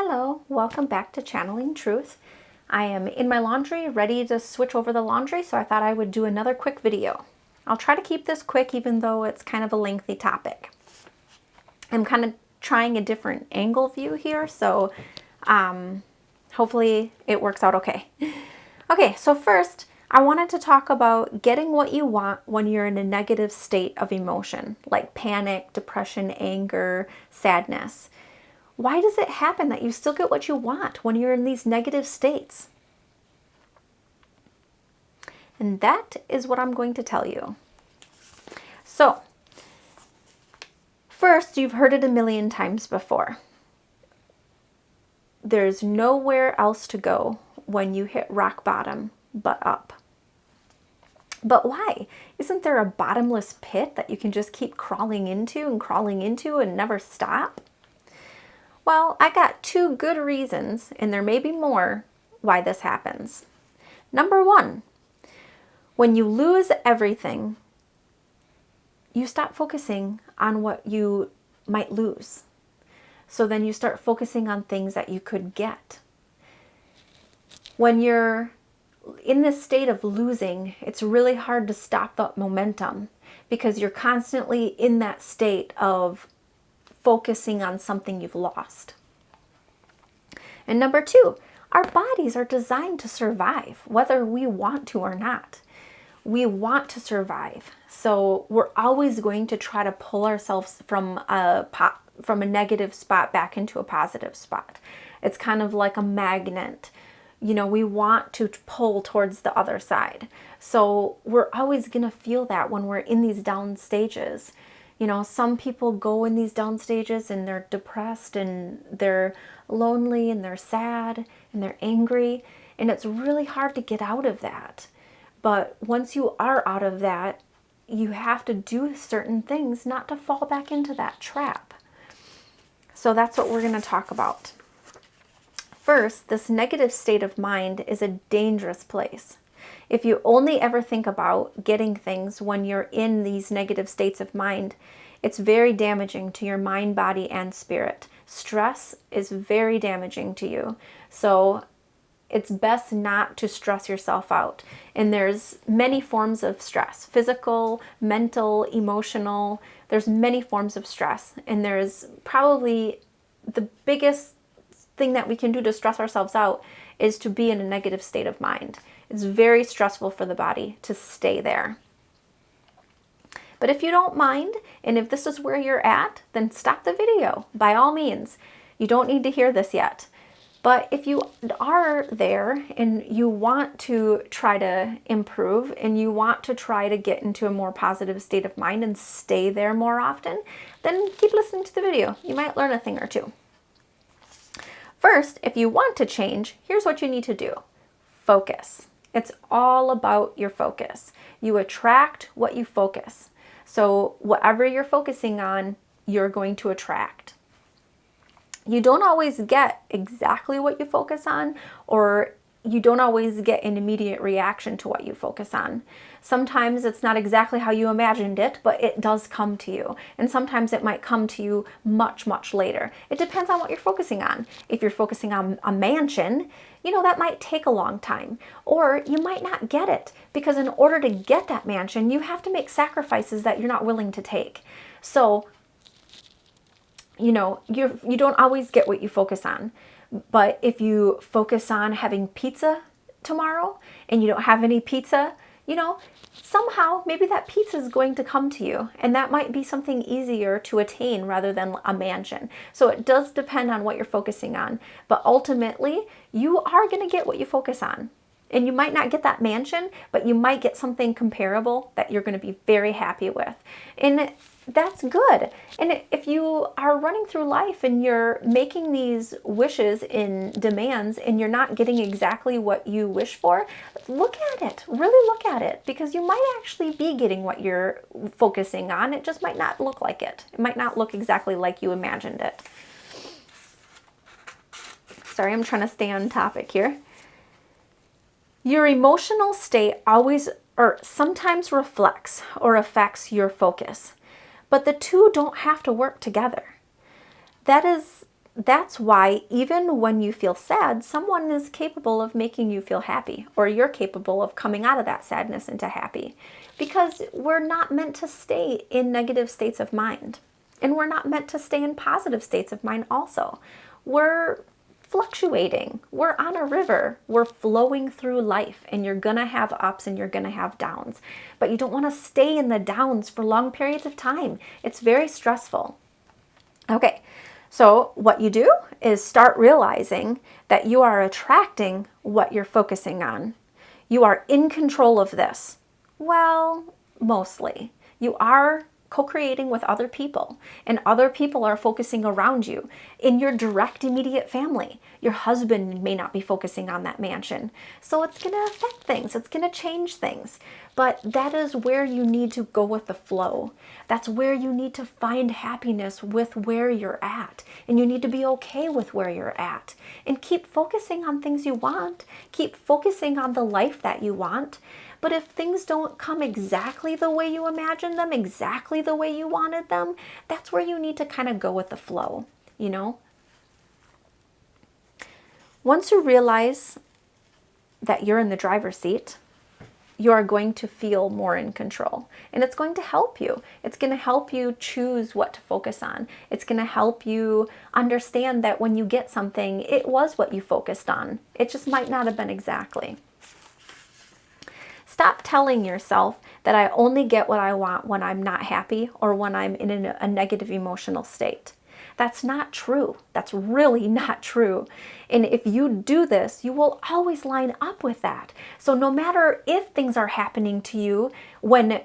Hello, welcome back to Channeling Truth. I am in my laundry, ready to switch over the laundry, so I thought I would do another quick video. I'll try to keep this quick even though it's kind of a lengthy topic. I'm kind of trying a different angle view here, so hopefully it works out okay. Okay, so first, I wanted to talk about getting what you want when you're in a negative state of emotion, like panic, depression, anger, sadness. Why does it happen that you still get what you want when you're in these negative states? And that is what I'm going to tell you. So, first, you've heard it a million times before. There's nowhere else to go when you hit rock bottom but up. But why? Isn't there a bottomless pit that you can just keep crawling into and never stop? Well, I got two good reasons, and there may be more, why this happens. Number one, when you lose everything, you stop focusing on what you might lose. So then you start focusing on things that you could get. When you're in this state of losing, it's really hard to stop that momentum because you're constantly in that state of focusing on something you've lost. And number two, our bodies are designed to survive, whether we want to or not. We want to survive. So we're always going to try to pull ourselves from a negative spot back into a positive spot. It's kind of like a magnet. You know, we want to pull towards the other side. So we're always going to feel that when we're in these down stages. You know, some people go in these down stages and they're depressed and they're lonely and they're sad and they're angry. And it's really hard to get out of that. But once you are out of that, you have to do certain things not to fall back into that trap. So that's what we're going to talk about. First, this negative state of mind is a dangerous place. If you only ever think about getting things when you're in these negative states of mind, it's very damaging to your mind, body, and spirit. Stress is very damaging to you. So it's best not to stress yourself out. And there's many forms of stress: physical, mental, emotional. There's many forms of stress. And there's probably the biggest thing that we can do to stress ourselves out is to be in a negative state of mind. It's very stressful for the body to stay there. But if you don't mind, and if this is where you're at, then stop the video, by all means. You don't need to hear this yet. But if you are there and you want to try to improve and you want to try to get into a more positive state of mind and stay there more often, then keep listening to the video. You might learn a thing or two. First, if you want to change, here's what you need to do. Focus. It's all about your focus. You attract what you focus. So whatever you're focusing on, you're going to attract. You don't always get exactly what you focus on, or you don't always get an immediate reaction to what you focus on. Sometimes it's not exactly how you imagined it, but it does come to you. And sometimes it might come to you much, much later. It depends on what you're focusing on. If you're focusing on a mansion, you know, that might take a long time. Or you might not get it, because in order to get that mansion, you have to make sacrifices that you're not willing to take. So, you know, you don't always get what you focus on. But if you focus on having pizza tomorrow and you don't have any pizza, you know, somehow maybe that pizza is going to come to you, and that might be something easier to attain rather than a mansion. So it does depend on what you're focusing on, but ultimately you are going to get what you focus on. And you might not get that mansion, but you might get something comparable that you're going to be very happy with. And that's good. And if you are running through life and you're making these wishes and demands and you're not getting exactly what you wish for, look at it. Really look at it, because you might actually be getting what you're focusing on. It just might not look like it. It might not look exactly like you imagined it. Sorry, I'm trying to stay on topic here. Your emotional state always or sometimes reflects or affects your focus, but the two don't have to work together. That is that's why even when you feel sad, someone is capable of making you feel happy, or you're capable of coming out of that sadness into happy, because we're not meant to stay in negative states of mind. And we're not meant to stay in positive states of mind also. We're fluctuating. We're on a river. We're flowing through life, and you're going to have ups and you're going to have downs. But you don't want to stay in the downs for long periods of time. It's very stressful. Okay, so what you do is start realizing that you are attracting what you're focusing on. You are in control of this. Well, mostly. You are co-creating with other people, and other people are focusing around you in your direct immediate family. Your husband may not be focusing on that mansion, so it's going to affect things, it's going to change things. But that is where you need to go with the flow. That's where you need to find happiness with where you're at, and you need to be okay with where you're at, and keep focusing on things you want, keep focusing on the life that you want. But if things don't come exactly the way you imagined them, exactly the way you wanted them, that's where you need to kind of go with the flow, you know? Once you realize that you're in the driver's seat, you are going to feel more in control. And it's going to help you. It's going to help you choose what to focus on. It's going to help you understand that when you get something, it was what you focused on. It just might not have been exactly. Stop telling yourself that I only get what I want when I'm not happy or when I'm in a negative emotional state. That's not true. That's really not true. And if you do this, you will always line up with that. So no matter if things are happening to you when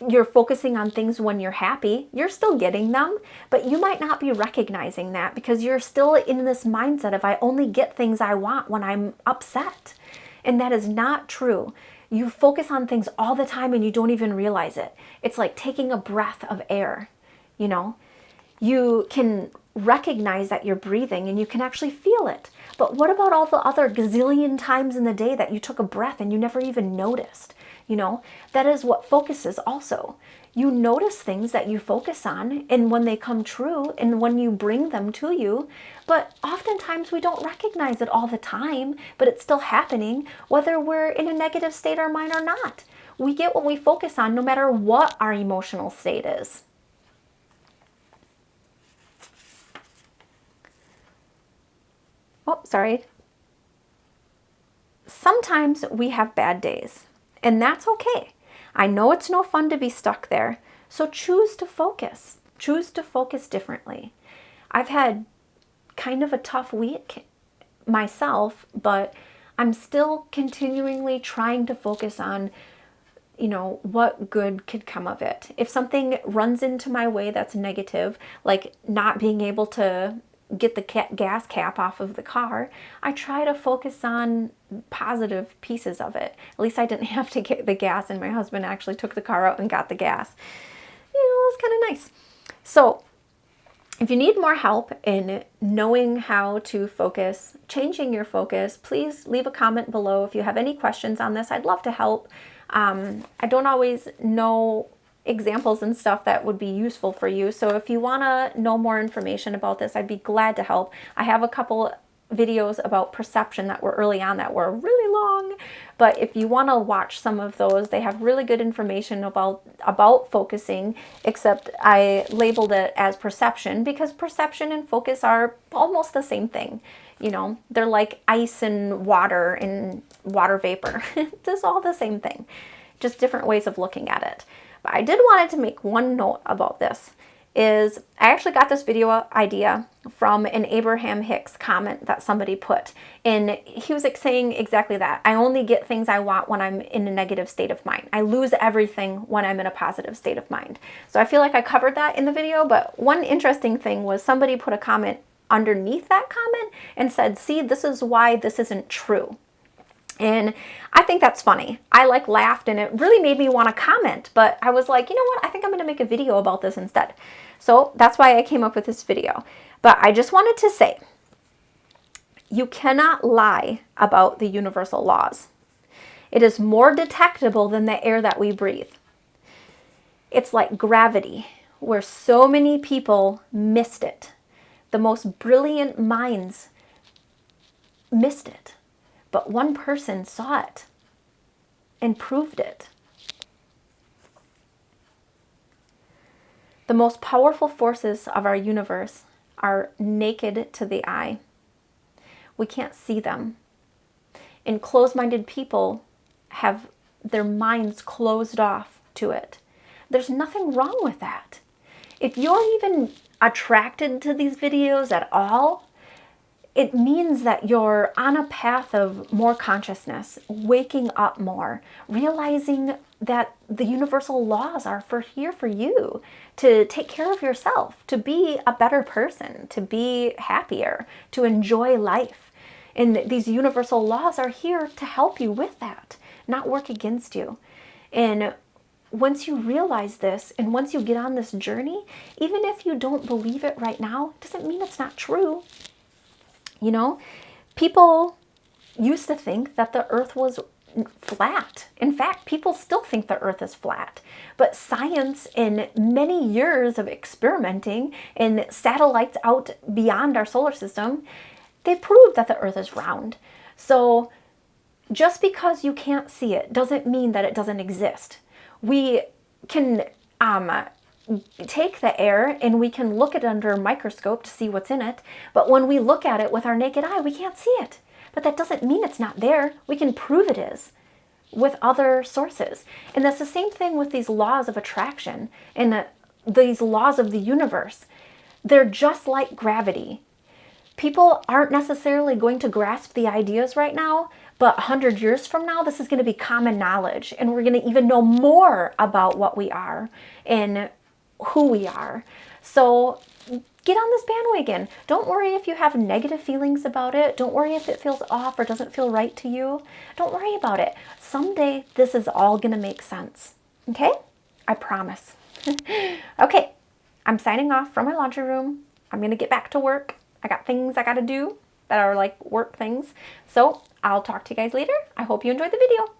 you're focusing on things when you're happy, you're still getting them, but you might not be recognizing that because you're still in this mindset of I only get things I want when I'm upset. And that is not true. You focus on things all the time and you don't even realize it. It's like taking a breath of air, you know? You can recognize that you're breathing and you can actually feel it. But what about all the other gazillion times in the day that you took a breath and you never even noticed? You know, that is what focus is also. You notice things that you focus on, and when they come true and when you bring them to you, but oftentimes we don't recognize it all the time, but it's still happening whether we're in a negative state of mind or not. We get what we focus on no matter what our emotional state is. Oh, sorry. Sometimes we have bad days, and that's okay. I know it's no fun to be stuck there, so choose to focus. Choose to focus differently. I've had kind of a tough week myself, but I'm still continually trying to focus on, you know, what good could come of it. If something runs into my way that's negative, like not being able to get the gas cap off of the car, I try to focus on positive pieces of it. At least I didn't have to get the gas, and my husband actually took the car out and got the gas. You know, it was kind of nice. So if you need more help in knowing how to focus, changing your focus, please leave a comment below. If you have any questions on this, I'd love to help. I don't always know examples and stuff that would be useful for you. So if you want to know more information about this, I'd be glad to help. I have a couple videos about perception that were early on that were really long, but if you want to watch some of those, they have really good information about focusing, except I labeled it as perception because perception and focus are almost the same thing. You know, they're like ice and water vapor. It's all the same thing, just different ways of looking at it. But I did wanted to make one note about this. Is I actually got this video idea from an Abraham Hicks comment that somebody put. And he was saying exactly that. I only get things I want when I'm in a negative state of mind. I lose everything when I'm in a positive state of mind. So I feel like I covered that in the video, but one interesting thing was somebody put a comment underneath that comment and said, see, this is why this isn't true. And I think that's funny. I laughed and it really made me want to comment, but I was like, you know what? I think I'm going to make a video about this instead. So that's why I came up with this video. But I just wanted to say, you cannot lie about the universal laws. It is more detectable than the air that we breathe. It's like gravity, where so many people missed it The most brilliant minds missed it, but one person saw it and proved it. The most powerful forces of our universe are naked to the eye. We can't see them. And closed-minded people have their minds closed off to it. There's nothing wrong with that. If you're even attracted to these videos at all, it means that you're on a path of more consciousness, waking up more, realizing that the universal laws are here for you to take care of yourself, to be a better person, to be happier, to enjoy life. And these universal laws are here to help you with that, not work against you. And once you realize this, and once you get on this journey, even if you don't believe it right now, doesn't mean it's not true. You know, people used to think that the earth was flat. In fact, people still think the earth is flat. But science, in many years of experimenting and satellites out beyond our solar system, they proved that the earth is round. So just because you can't see it doesn't mean that it doesn't exist. We can take the air and we can look at it under a microscope to see what's in it. But when we look at it with our naked eye, we can't see it. But that doesn't mean it's not there. We can prove it is with other sources. And that's the same thing with these laws of attraction and these laws of the universe. They're just like gravity. People aren't necessarily going to grasp the ideas right now, but 100 years from now, this is going to be common knowledge, and we're going to even know more about what we are and who we are. So get on this bandwagon. Don't worry if you have negative feelings about it. Don't worry if it feels off or doesn't feel right to you. Don't worry about it. Someday, this is all going to make sense. Okay? I promise. Okay, I'm signing off from my laundry room. I'm going to get back to work. I got things I got to do that are like work things. So I'll talk to you guys later. I hope you enjoyed the video.